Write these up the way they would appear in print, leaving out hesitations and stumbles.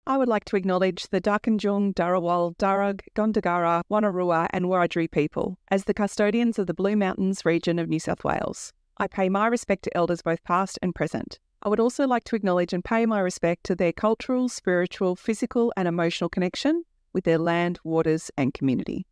I would like to acknowledge the Darkinjung, Darawal, Darug, Gondagara, Wonnarua and Wiradjuri people as the custodians of the Blue Mountains region of New South Wales. I pay my respect to elders both past and present. I would also like to acknowledge and pay my respect to their cultural, spiritual, physical and emotional connection with their land, waters and community.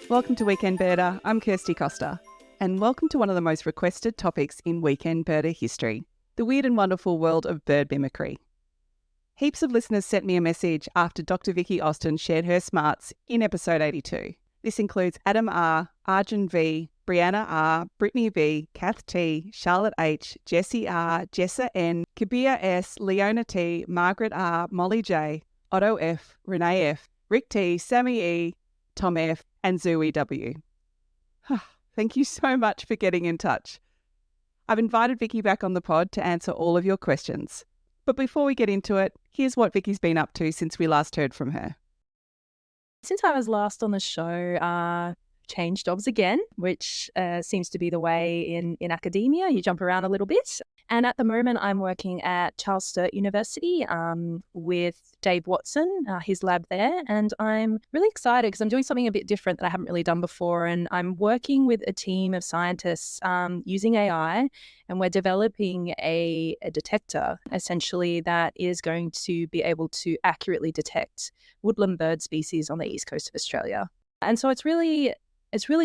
Welcome to Weekend Birder. I'm Kirsty Costa, and welcome to one of the most requested topics in Weekend Birder history, the weird and wonderful world of bird mimicry. Heaps of listeners sent me a message after Dr. Vicky Austin shared her smarts in episode 82. This includes Adam R, Arjun V, Brianna R, Brittany V, Kath T, Charlotte H, Jessie R, Jessa N, Kabir S, Leona T, Margaret R, Molly J, Otto F, Renee F, Rick T, Sammy E, Tom F, and Zooey W. Thank you so much for getting in touch. I've invited Vicky back on the pod to answer all of your questions. But before we get into it, here's what Vicky's been up to since we last heard from her. Since I was last on the show, changed jobs again, which seems to be the way in academia. You jump around a little bit. And at the moment, I'm working at Charles Sturt University with Dave Watson, his lab there. And I'm really excited because I'm doing something a bit different that I haven't really done before. And I'm working with a team of scientists using AI, and we're developing a detector, essentially, that is going to be able to accurately detect woodland bird species on the east coast of Australia. And so it's really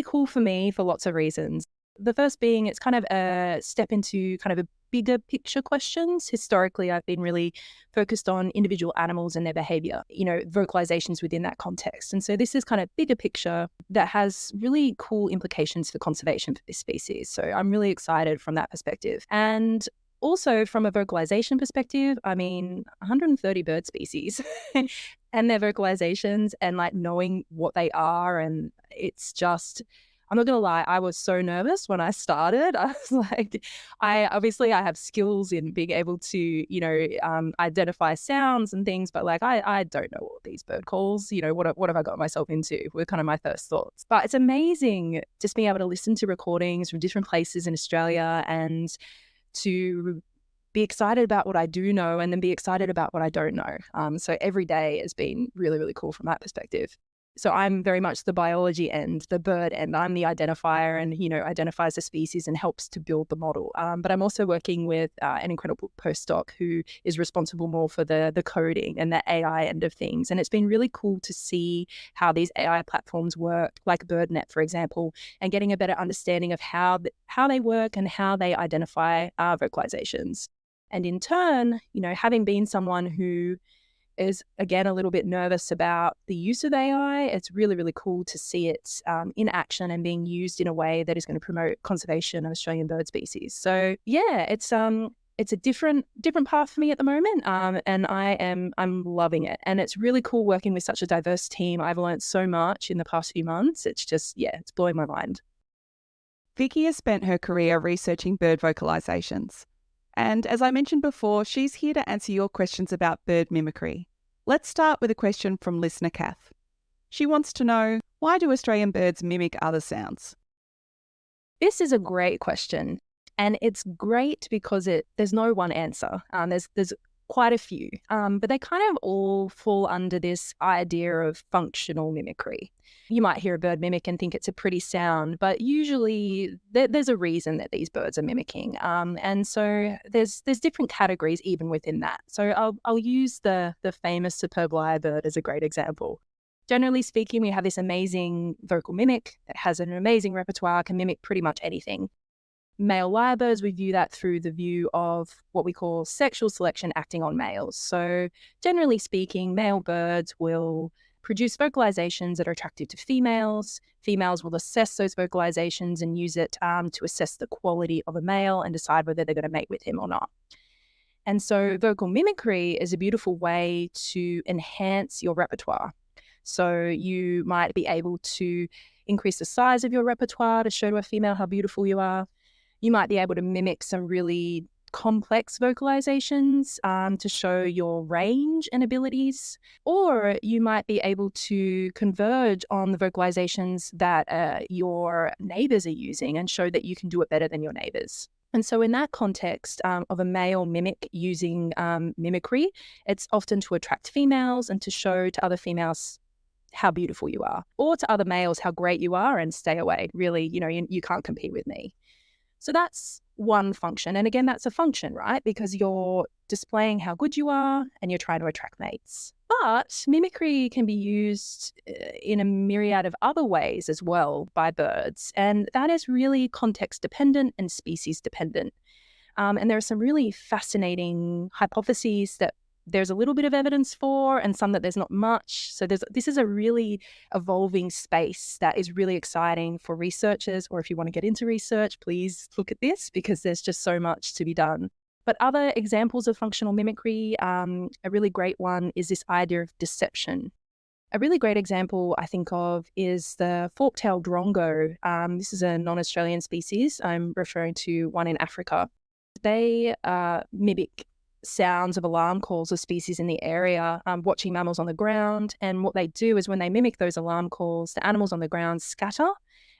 cool for me for lots of reasons. The first being it's kind of a step into kind of a bigger picture questions. Historically, I've been really focused on individual animals and their behaviour, vocalisations within that context. And so this is kind of bigger picture that has really cool implications for conservation for this species. So I'm really excited from that perspective. And also from a vocalisation perspective, 130 bird species and their vocalisations and like knowing what they are. And it's just, I'm not going to lie, I was so nervous when I started. I was like, I have skills in being able to, identify sounds and things, but like, I don't know all these bird calls, what have I got myself into were kind of my first thoughts. But it's amazing just being able to listen to recordings from different places in Australia and to be excited about what I do know and then be excited about what I don't know. So every day has been really, really cool from that perspective. So I'm very much the biology end, the bird end. I'm the identifier and, identifies the species and helps to build the model. But I'm also working with an incredible postdoc who is responsible more for the coding and the AI end of things. And it's been really cool to see how these AI platforms work, like BirdNet, for example, and getting a better understanding of how they work and how they identify vocalizations. And in turn, having been someone who is, again, a little bit nervous about the use of AI, it's really, really cool to see it in action and being used in a way that is going to promote conservation of Australian bird species. So yeah, it's a different path for me at the moment, and I'm loving it. And it's really cool working with such a diverse team. I've learned so much in the past few months. It's just, it's blowing my mind. Vicky has spent her career researching bird vocalisations. And as I mentioned before, she's here to answer your questions about bird mimicry. Let's start with a question from listener Kath. She wants to know, why do Australian birds mimic other sounds? This is a great question. And it's great because there's no one answer. There's quite a few, but they kind of all fall under this idea of functional mimicry. You might hear a bird mimic and think it's a pretty sound, but usually there's a reason that these birds are mimicking. And so there's different categories even within that. So I'll use the famous Superb Lyrebird as a great example. Generally speaking, we have this amazing vocal mimic that has an amazing repertoire, can mimic pretty much anything. Male lyrebirds, we view that through the view of what we call sexual selection acting on males. So generally speaking, male birds will produce vocalizations that are attractive to females. Females will assess those vocalizations and use it to assess the quality of a male and decide whether they're going to mate with him or not. And so vocal mimicry is a beautiful way to enhance your repertoire. So you might be able to increase the size of your repertoire to show to a female how beautiful you are. You might be able to mimic some really complex vocalizations to show your range and abilities, or you might be able to converge on the vocalizations that your neighbors are using and show that you can do it better than your neighbors. And so in that context of a male mimic using mimicry, it's often to attract females and to show to other females how beautiful you are, or to other males how great you are and stay away. Really, you can't compete with me. So that's one function. And again, that's a function, right? Because you're displaying how good you are and you're trying to attract mates. But mimicry can be used in a myriad of other ways as well by birds. And that is really context dependent and species dependent. And there are some really fascinating hypotheses that there's a little bit of evidence for and some that there's not much. So this is a really evolving space that is really exciting for researchers, or if you want to get into research, please look at this because there's just so much to be done. But other examples of functional mimicry, a really great one is this idea of deception. A really great example I think of is the fork-tailed drongo. This is a non-Australian species. I'm referring to one in Africa. They mimic sounds of alarm calls of species in the area, watching mammals on the ground. And what they do is when they mimic those alarm calls, the animals on the ground scatter,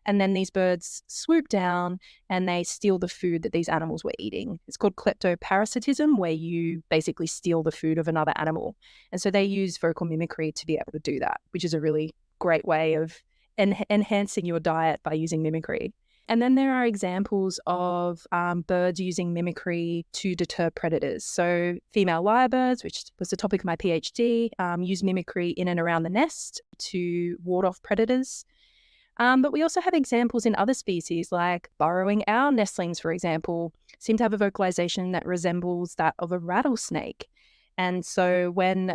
and then these birds swoop down and they steal the food that these animals were eating. It's called kleptoparasitism, where you basically steal the food of another animal. And so they use vocal mimicry to be able to do that, which is a really great way of enhancing your diet by using mimicry. And then there are examples of birds using mimicry to deter predators. So female lyrebirds, which was the topic of my PhD, use mimicry in and around the nest to ward off predators. But we also have examples in other species, like burrowing owl nestlings, for example, seem to have a vocalization that resembles that of a rattlesnake. And so when,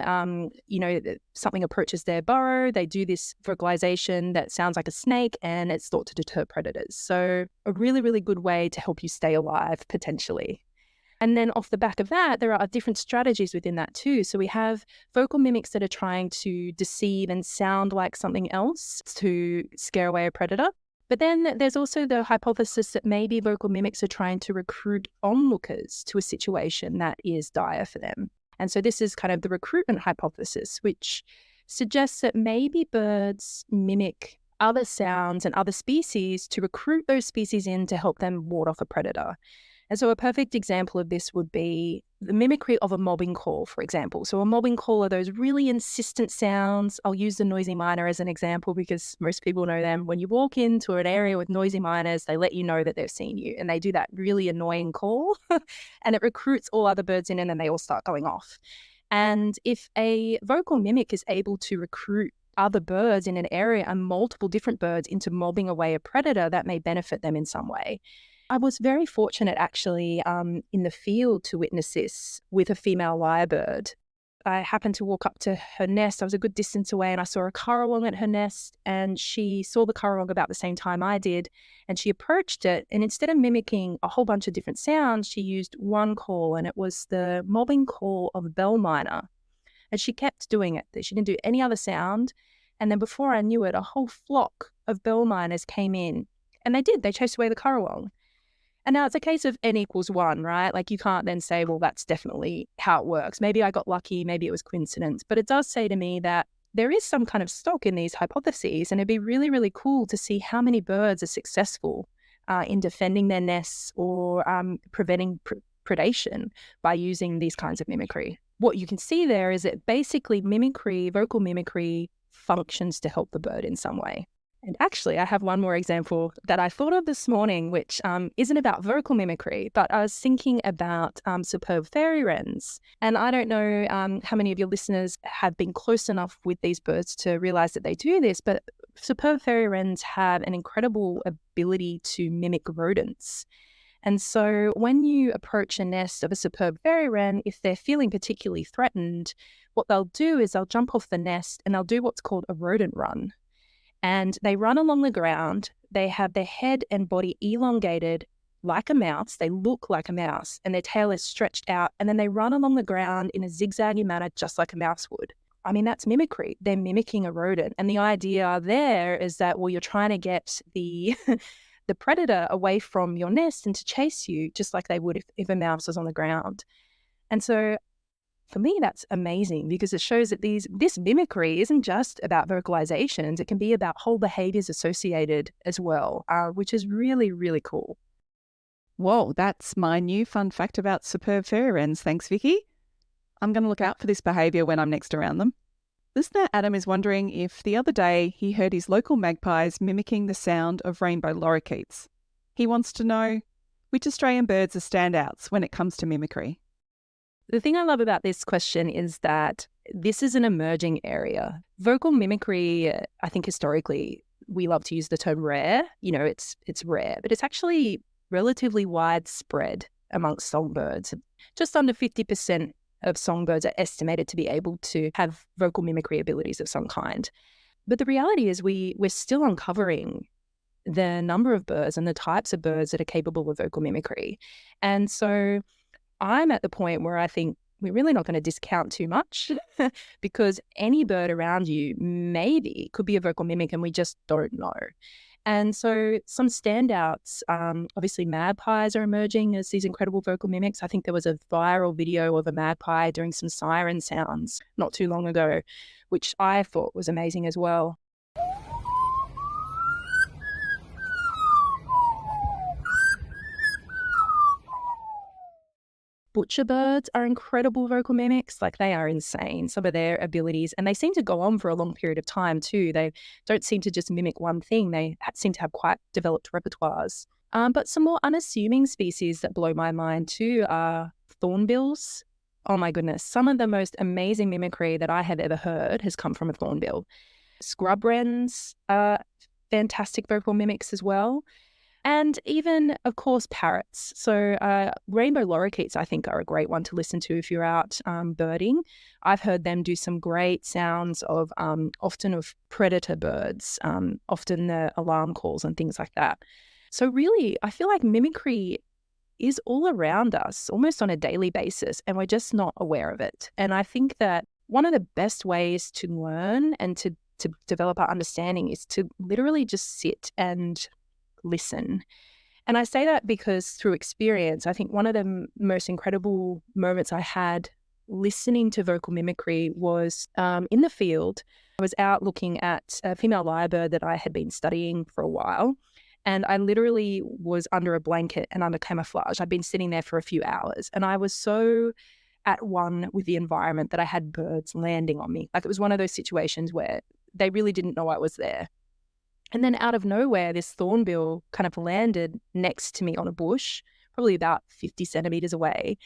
something approaches their burrow, they do this vocalization that sounds like a snake, and it's thought to deter predators. So a really, really good way to help you stay alive, potentially. And then off the back of that, there are different strategies within that too. So we have vocal mimics that are trying to deceive and sound like something else to scare away a predator. But then there's also the hypothesis that maybe vocal mimics are trying to recruit onlookers to a situation that is dire for them. And so this is kind of the recruitment hypothesis, which suggests that maybe birds mimic other sounds and other species to recruit those species in to help them ward off a predator. And so a perfect example of this would be the mimicry of a mobbing call, for example. So a mobbing call are those really insistent sounds. I'll use the noisy miner as an example because most people know them. When you walk into an area with noisy miners, they let you know that they've seen you, and they do that really annoying call and it recruits all other birds in, and then they all start going off. And if a vocal mimic is able to recruit other birds in an area and multiple different birds into mobbing away a predator, that may benefit them in some way. I was very fortunate actually in the field to witness this with a female lyrebird. I happened to walk up to her nest. I was a good distance away and I saw a currawong at her nest, and she saw the currawong about the same time I did, and she approached it, and instead of mimicking a whole bunch of different sounds, she used one call, and it was the mobbing call of a bell miner. And she kept doing it. She didn't do any other sound. And then before I knew it, a whole flock of bell miners came in, and they chased away the currawong. And now it's a case of n equals 1, right? Like you can't then say, well, that's definitely how it works. Maybe I got lucky, maybe it was coincidence. But it does say to me that there is some kind of stock in these hypotheses, and it'd be really, really cool to see how many birds are successful in defending their nests or preventing predation by using these kinds of mimicry. What you can see there is that basically mimicry, vocal mimicry, functions to help the bird in some way. And actually, I have one more example that I thought of this morning, which isn't about vocal mimicry, but I was thinking about superb fairy wrens. And I don't know how many of your listeners have been close enough with these birds to realize that they do this, but superb fairy wrens have an incredible ability to mimic rodents. And so when you approach a nest of a superb fairy wren, if they're feeling particularly threatened, what they'll do is they'll jump off the nest and they'll do what's called a rodent run. And they run along the ground. They have their head and body elongated like a mouse. They look like a mouse, and their tail is stretched out. And then they run along the ground in a zigzaggy manner, just like a mouse would. I mean, that's mimicry. They're mimicking a rodent. And the idea there is that, well, you're trying to get the the predator away from your nest and to chase you, just like they would if a mouse was on the ground. And so for me, that's amazing because it shows that this mimicry isn't just about vocalizations. It can be about whole behaviors associated as well, which is really, really cool. Whoa, that's my new fun fact about superb fairy wrens. Thanks, Vicky. I'm going to look out for this behaviour when I'm next around them. Listener Adam is wondering if the other day he heard his local magpies mimicking the sound of rainbow lorikeets. He wants to know which Australian birds are standouts when it comes to mimicry. The thing I love about this question is that this is an emerging area. Vocal mimicry, I think historically, we love to use the term rare. It's rare, but it's actually relatively widespread amongst songbirds. Just under 50% of songbirds are estimated to be able to have vocal mimicry abilities of some kind. But the reality is we're still uncovering the number of birds and the types of birds that are capable of vocal mimicry. And so I'm at the point where I think we're really not going to discount too much because any bird around you maybe could be a vocal mimic and we just don't know. And so some standouts, obviously magpies are emerging as these incredible vocal mimics. I think there was a viral video of a magpie doing some siren sounds not too long ago, which I thought was amazing as well. Butcherbirds are incredible vocal mimics. Like, they are insane, some of their abilities, and they seem to go on for a long period of time too. They don't seem to just mimic one thing. They seem to have quite developed repertoires. But some more unassuming species that blow my mind too are thornbills. Oh my goodness, some of the most amazing mimicry that I have ever heard has come from a thornbill. Scrub wrens are fantastic vocal mimics as well. And even, of course, parrots. So rainbow lorikeets, I think, are a great one to listen to if you're out birding. I've heard them do some great sounds of often of predator birds, often the alarm calls and things like that. So really, I feel like mimicry is all around us, almost on a daily basis, and we're just not aware of it. And I think that one of the best ways to learn and to develop our understanding is to literally just sit and listen. And I say that because through experience, I think one of the most incredible moments I had listening to vocal mimicry was in the field. I was out looking at a female lyrebird that I had been studying for a while, and I literally was under a blanket and under camouflage. I'd been sitting there for a few hours, and I was so at one with the environment that I had birds landing on me. Like, it was one of those situations where they really didn't know I was there. And then out of nowhere, this thornbill kind of landed next to me on a bush, probably about 50 centimeters away,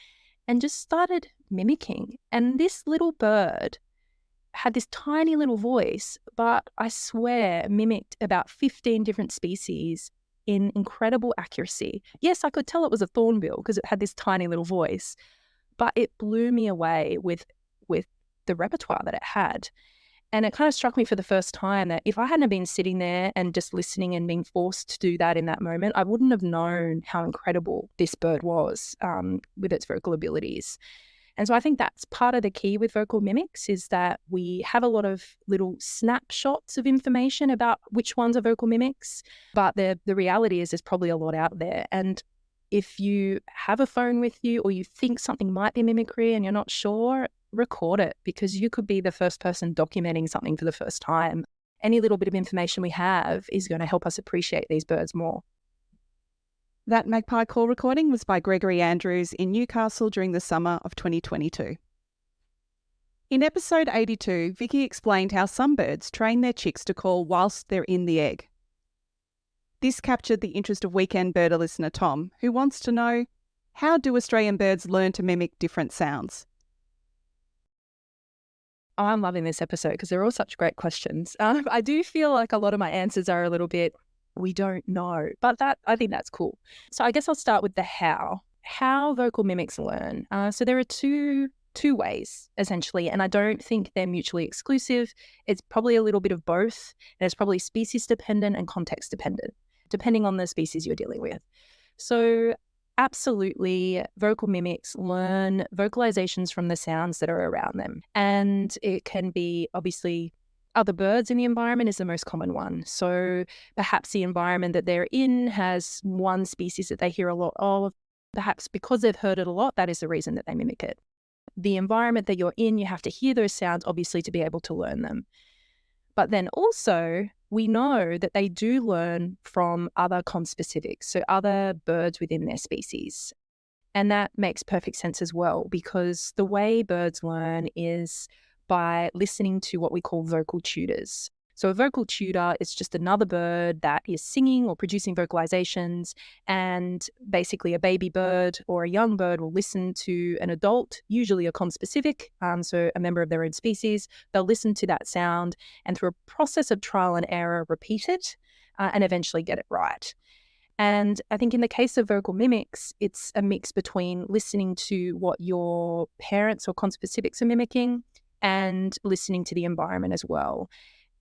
and just started mimicking. And this little bird had this tiny little voice, but I swear mimicked about 15 different species in incredible accuracy. Yes, I could tell it was a thornbill because it had this tiny little voice, but it blew me away with the repertoire that it had. And it kind of struck me for the first time that if I hadn't been sitting there and just listening and being forced to do that in that moment, I wouldn't have known how incredible this bird was with its vocal abilities. And so I think that's part of the key with vocal mimics, is that we have a lot of little snapshots of information about which ones are vocal mimics, but the reality is there's probably a lot out there. And if you have a phone with you or you think something might be mimicry and you're not sure, record it, because you could be the first person documenting something for the first time. Any little bit of information we have is going to help us appreciate these birds more. That magpie call recording was by Gregory Andrews in Newcastle during the summer of 2022. In episode 82, Vicky explained how some birds train their chicks to call whilst they're in the egg. This captured the interest of Weekend Birder listener Tom, who wants to know, how do Australian birds learn to mimic different sounds? Oh, I'm loving this episode because they're all such great questions. I do feel like a lot of my answers are a little bit, we don't know, but I think that's cool. So I guess I'll start with the how. How vocal mimics learn. So there are two ways, essentially, and I don't think they're mutually exclusive. It's probably a little bit of both, and it's probably species dependent and context dependent, depending on the species you're dealing with. So absolutely, vocal mimics learn vocalizations from the sounds that are around them. And it can be obviously other birds in the environment is the most common one. So perhaps the environment that they're in has one species that they hear a lot of. Perhaps because they've heard it a lot, that is the reason that they mimic it. The environment that you're in, you have to hear those sounds, obviously, to be able to learn them. But then also, we know that they do learn from other conspecifics, so other birds within their species. And that makes perfect sense as well, because the way birds learn is by listening to what we call vocal tutors. So a vocal tutor is just another bird that is singing or producing vocalizations, and basically a baby bird or a young bird will listen to an adult, usually a conspecific, so a member of their own species. They'll listen to that sound and through a process of trial and error repeat it and eventually get it right. And I think in the case of vocal mimics, it's a mix between listening to what your parents or conspecifics are mimicking and listening to the environment as well.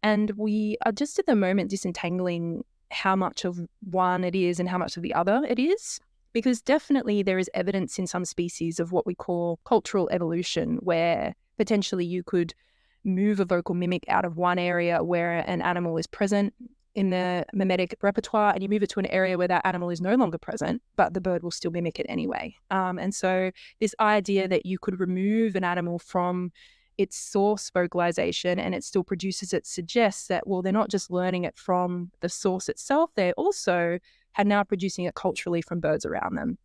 And we are just at the moment disentangling how much of one it is and how much of the other it is, because definitely there is evidence in some species of what we call cultural evolution, where potentially you could move a vocal mimic out of one area where an animal is present in the mimetic repertoire and you move it to an area where that animal is no longer present, but the bird will still mimic it anyway. And so this idea that you could remove an animal from its source vocalization and it still produces it suggests that, well, they're not just learning it from the source itself, they're also now producing it culturally from birds around them.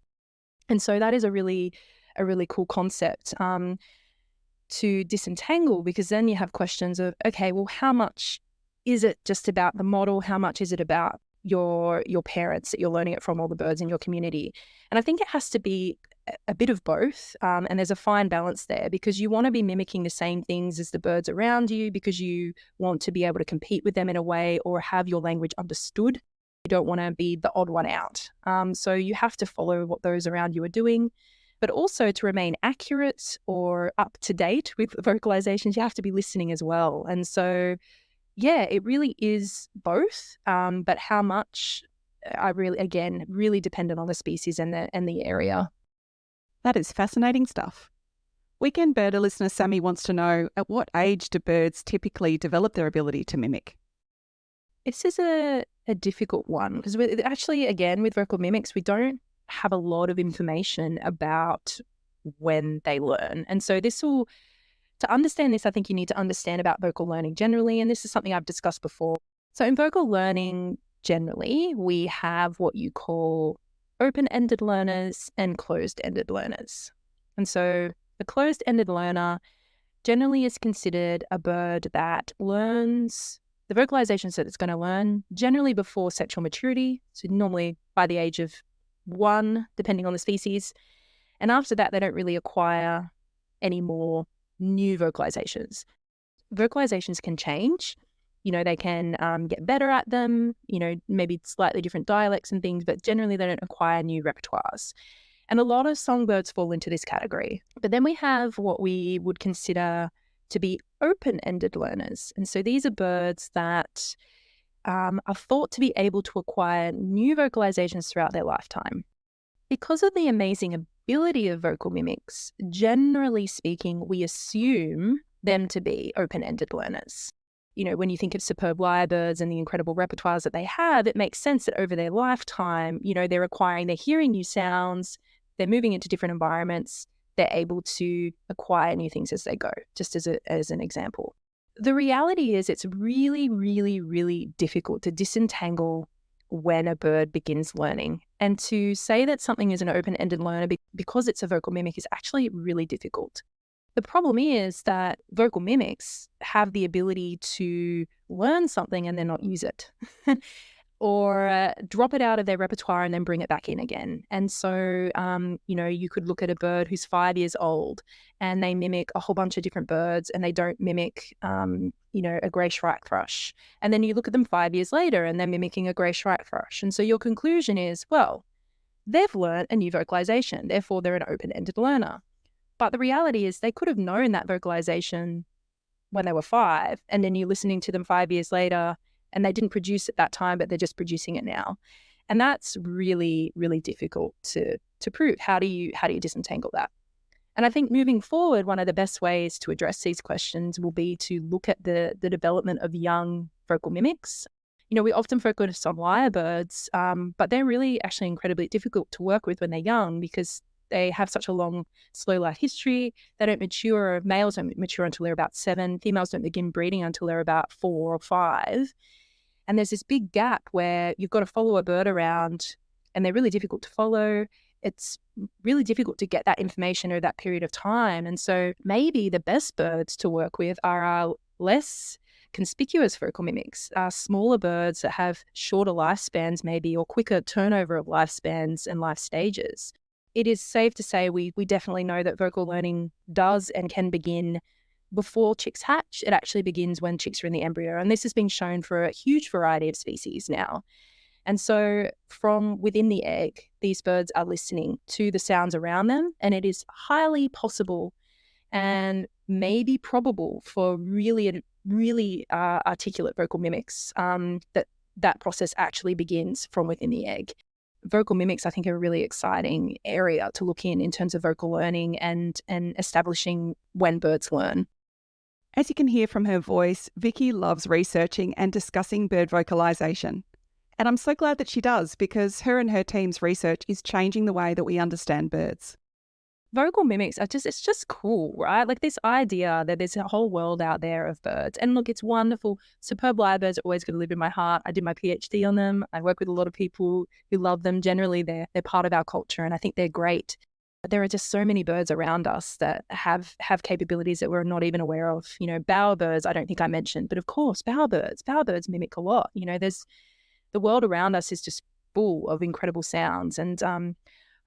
And so that is a really cool concept to disentangle, because then you have questions of, okay, well, how much is it just about the model? How much is it about your parents that you're learning it from, all the birds in your community? And I think it has to be a bit of both, and there's a fine balance there, because you want to be mimicking the same things as the birds around you because you want to be able to compete with them in a way or have your language understood. You don't want to be the odd one out. So you have to follow what those around you are doing, but also to remain accurate or up to date with vocalizations, you have to be listening as well. And so, yeah, it really is both, but how much, really dependent on the species and the area. That is fascinating stuff. Weekend Birder listener Sammy wants to know, at what age do birds typically develop their ability to mimic? This is a difficult one, because actually, again, with vocal mimics, we don't have a lot of information about when they learn. And so to understand this, I think you need to understand about vocal learning generally, and this is something I've discussed before. So in vocal learning generally, we have what you call open-ended learners and closed-ended learners. And so the closed-ended learner generally is considered a bird that learns the vocalizations that it's going to learn generally before sexual maturity, so normally by the age of 1, depending on the species. And after that, they don't really acquire any more new vocalizations. Vocalizations can change. They can get better at them, maybe slightly different dialects and things, but generally they don't acquire new repertoires. And a lot of songbirds fall into this category. But then we have what we would consider to be open-ended learners. And so these are birds that are thought to be able to acquire new vocalizations throughout their lifetime. Because of the amazing ability of vocal mimics, generally speaking, we assume them to be open-ended learners. When you think of Superb Lyrebirds and the incredible repertoires that they have, it makes sense that over their lifetime, they're hearing new sounds, they're moving into different environments, they're able to acquire new things as they go, just as an example. The reality is it's really, really, really difficult to disentangle when a bird begins learning. And to say that something is an open-ended learner because it's a vocal mimic is actually really difficult. The problem is that vocal mimics have the ability to learn something and then not use it or drop it out of their repertoire and then bring it back in again. And so, you could look at a bird who's 5 years old and they mimic a whole bunch of different birds and they don't mimic, a grey shrike thrush. And then you look at them 5 years later and they're mimicking a grey shrike thrush. And so your conclusion is, well, they've learned a new vocalization, therefore they're an open-ended learner. But the reality is they could have known that vocalization when they were 5, and then you're listening to them 5 years later and they didn't produce it that time, but they're just producing it now. And that's really, really difficult to prove. How do you disentangle that? And I think moving forward, one of the best ways to address these questions will be to look at the development of young vocal mimics. We often focus on lyrebirds, but they're really actually incredibly difficult to work with when they're young because they have such a long, slow life history. They don't mature. Males don't mature until they're about 7. Females don't begin breeding until they're about 4 or 5. And there's this big gap where you've got to follow a bird around and they're really difficult to follow. It's really difficult to get that information over that period of time. And so maybe the best birds to work with are our less conspicuous vocal mimics, smaller birds that have shorter lifespans maybe, or quicker turnover of lifespans and life stages. It is safe to say we definitely know that vocal learning does and can begin before chicks hatch. It actually begins when chicks are in the embryo. And this has been shown for a huge variety of species now. And so from within the egg, these birds are listening to the sounds around them. And it is highly possible and maybe probable for really articulate vocal mimics that process actually begins from within the egg. Vocal mimics, I think, are a really exciting area to look in terms of vocal learning and establishing when birds learn. As you can hear from her voice, Vicky loves researching and discussing bird vocalisation. And I'm so glad that she does, because her and her team's research is changing the way that we understand birds. Vocal mimics are it's just cool, right? Like this idea that there's a whole world out there of birds. And look, it's wonderful. Superb Lyrebirds are always going to live in my heart. I did my PhD on them. I work with a lot of people who love them. Generally, they're part of our culture, and I think they're great. But there are just so many birds around us that have capabilities that we're not even aware of. Bowerbirds, I don't think I mentioned, but of course, bowerbirds mimic a lot. There's the world around us is just full of incredible sounds. And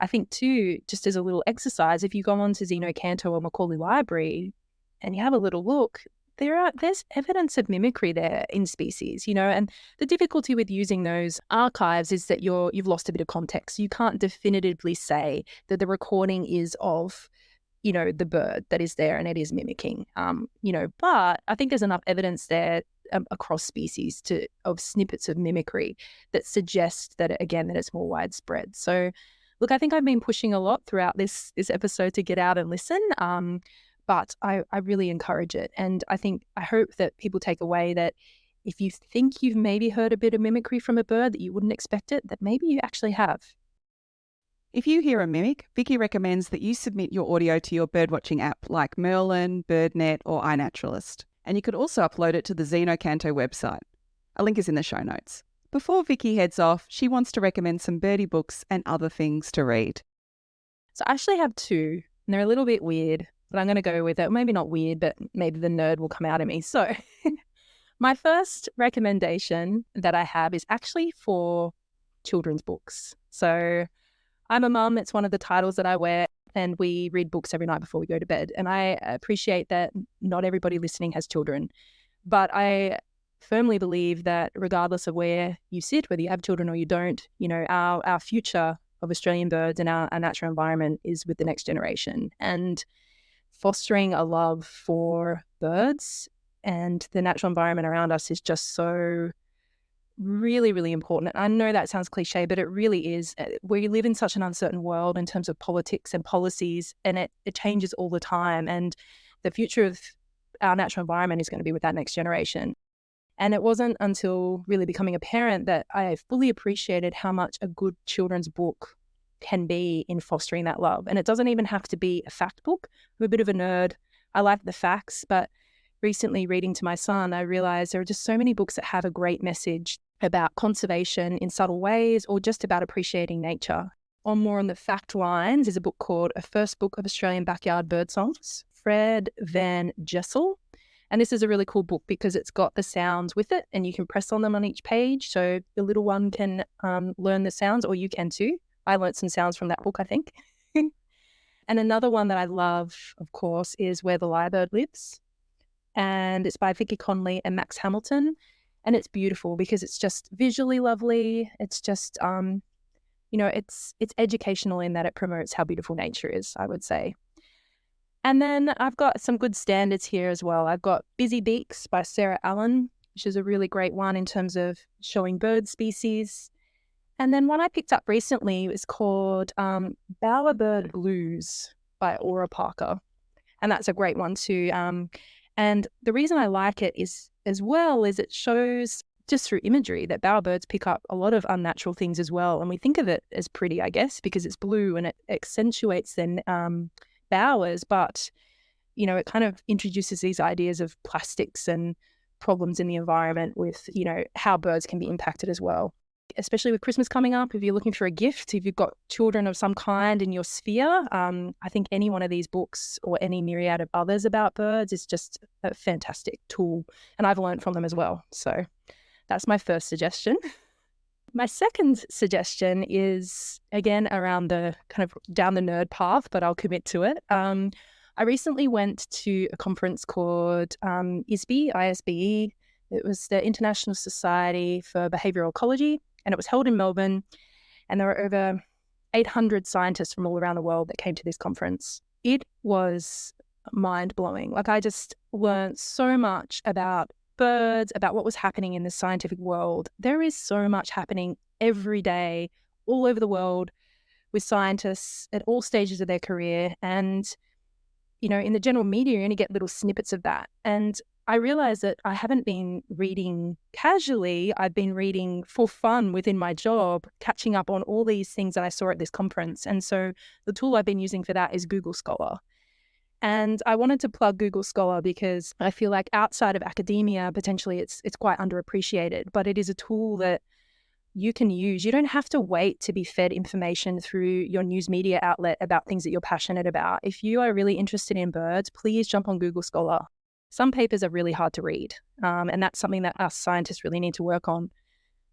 I think too, just as a little exercise, if you go on to Xenocanto or Macaulay Library and you have a little look, there's evidence of mimicry there in species, and the difficulty with using those archives is that you've lost a bit of context. You can't definitively say that the recording is of, the bird that is there and it is mimicking, but I think there's enough evidence there across species of snippets of mimicry that suggest that, again, that it's more widespread. So look, I think I've been pushing a lot throughout this episode to get out and listen, but I really encourage it. And I hope that people take away that if you think you've maybe heard a bit of mimicry from a bird that you wouldn't expect it, that maybe you actually have. If you hear a mimic, Vicky recommends that you submit your audio to your birdwatching app like Merlin, BirdNet or iNaturalist. And you could also upload it to the Xenocanto website. A link is in the show notes. Before Vicky heads off, she wants to recommend some birdie books and other things to read. So I actually have 2, and they're a little bit weird, but I'm going to go with it. Maybe not weird, but maybe the nerd will come out of me. So my first recommendation that I have is actually for children's books. So I'm a mum. It's one of the titles that I wear, and we read books every night before we go to bed. And I appreciate that not everybody listening has children, but I firmly believe that regardless of where you sit, whether you have children or you don't, our future of Australian birds and our natural environment is with the next generation. And fostering a love for birds and the natural environment around us is just so really, really important. I know that sounds cliche, but it really is. We live in such an uncertain world in terms of politics and policies, and it changes all the time. And the future of our natural environment is going to be with that next generation. And it wasn't until really becoming a parent that I fully appreciated how much a good children's book can be in fostering that love. And it doesn't even have to be a fact book. I'm a bit of a nerd. I like the facts, but recently reading to my son, I realized there are just so many books that have a great message about conservation in subtle ways or just about appreciating nature. More on the fact lines is a book called A First Book of Australian Backyard Bird Songs, Fred Van Jessel. And this is a really cool book because it's got the sounds with it and you can press on them on each page. So the little one can learn the sounds, or you can too. I learned some sounds from that book, I think. And another one that I love, of course, is Where the Lyrebird Lives. And it's by Vicky Conley and Max Hamilton. And it's beautiful because it's just visually lovely. It's just, it's educational in that it promotes how beautiful nature is, I would say. And then I've got some good standards here as well. I've got Busy Beaks by Sarah Allen, which is a really great one in terms of showing bird species. And then one I picked up recently is called Bowerbird Blues by Aura Parker. And that's a great one too. And the reason I like it is it shows just through imagery that bowerbirds pick up a lot of unnatural things as well. And we think of it as pretty, I guess, because it's blue and it accentuates their bowers. But, you know, it kind of introduces these ideas of plastics and problems in the environment with, you know, how birds can be impacted as well. Especially with Christmas coming up, if you're looking for a gift, if you've got children of some kind in your sphere, I think any one of these books or any myriad of others about birds is just a fantastic tool. And I've learned from them as well. So that's my first suggestion. My second suggestion is, again, around the kind of down the nerd path, but I'll commit to it. I recently went to a conference called ISBE. It was the International Society for Behavioural Ecology, and it was held in Melbourne. And there were over 800 scientists from all around the world that came to this conference. It was mind-blowing. Like, I just learned so much about birds, about what was happening in the scientific world. There is so much happening every day all over the world with scientists at all stages of their career. And, you know, in the general media, you only get little snippets of that. And I realized that I haven't been reading casually. I've been reading for fun within my job, catching up on all these things that I saw at this conference. And so the tool I've been using for that is Google Scholar. And I wanted to plug Google Scholar because I feel like outside of academia, potentially it's quite underappreciated, but it is a tool that you can use. You don't have to wait to be fed information through your news media outlet about things that you're passionate about. If you are really interested in birds, please jump on Google Scholar. Some papers are really hard to read, and that's something that us scientists really need to work on.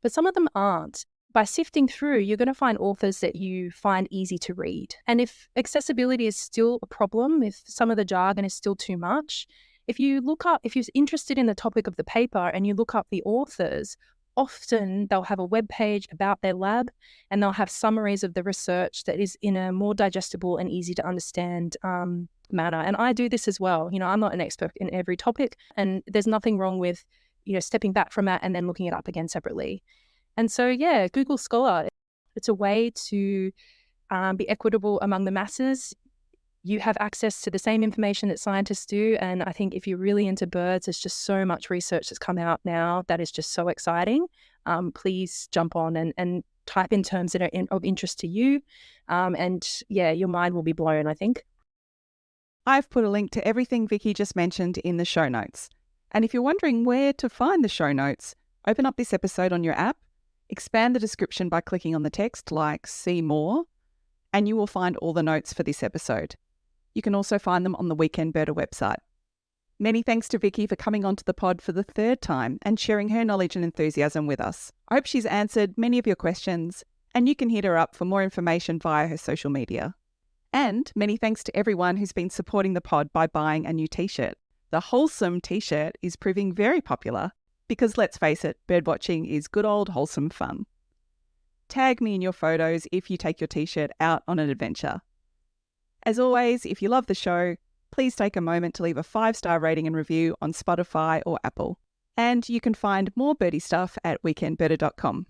But some of them aren't. By sifting through, you're going to find authors that you find easy to read. And if accessibility is still a problem, if some of the jargon is still too much, if you're interested in the topic of the paper and you look up the authors, often they'll have a web page about their lab and they'll have summaries of the research that is in a more digestible and easy to understand manner. And I do this as well. You know, I'm not an expert in every topic, and there's nothing wrong with, you know, stepping back from that and then looking it up again separately. And so, yeah, Google Scholar, it's a way to be equitable among the masses. You have access to the same information that scientists do. And I think if you're really into birds, there's just so much research that's come out now that is just so exciting. Please jump on and type in terms that are of interest to you. And yeah, your mind will be blown, I think. I've put a link to everything Vicky just mentioned in the show notes. And if you're wondering where to find the show notes, open up this episode on your app, expand the description by clicking on the text like "See More," and you will find all the notes for this episode. You can also find them on the Weekend Birder website. Many thanks to Vicky for coming onto the pod for the third time and sharing her knowledge and enthusiasm with us. I hope she's answered many of your questions, and you can hit her up for more information via her social media. And many thanks to everyone who's been supporting the pod by buying a new t-shirt. The Wholesome t-shirt is proving very popular because, let's face it, birdwatching is good old wholesome fun. Tag me in your photos if you take your t-shirt out on an adventure. As always, if you love the show, please take a moment to leave a 5-star rating and review on Spotify or Apple. And you can find more birdie stuff at weekendbirder.com.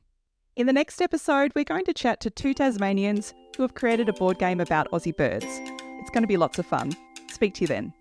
In the next episode, we're going to chat to 2 Tasmanians who have created a board game about Aussie birds. It's going to be lots of fun. Speak to you then.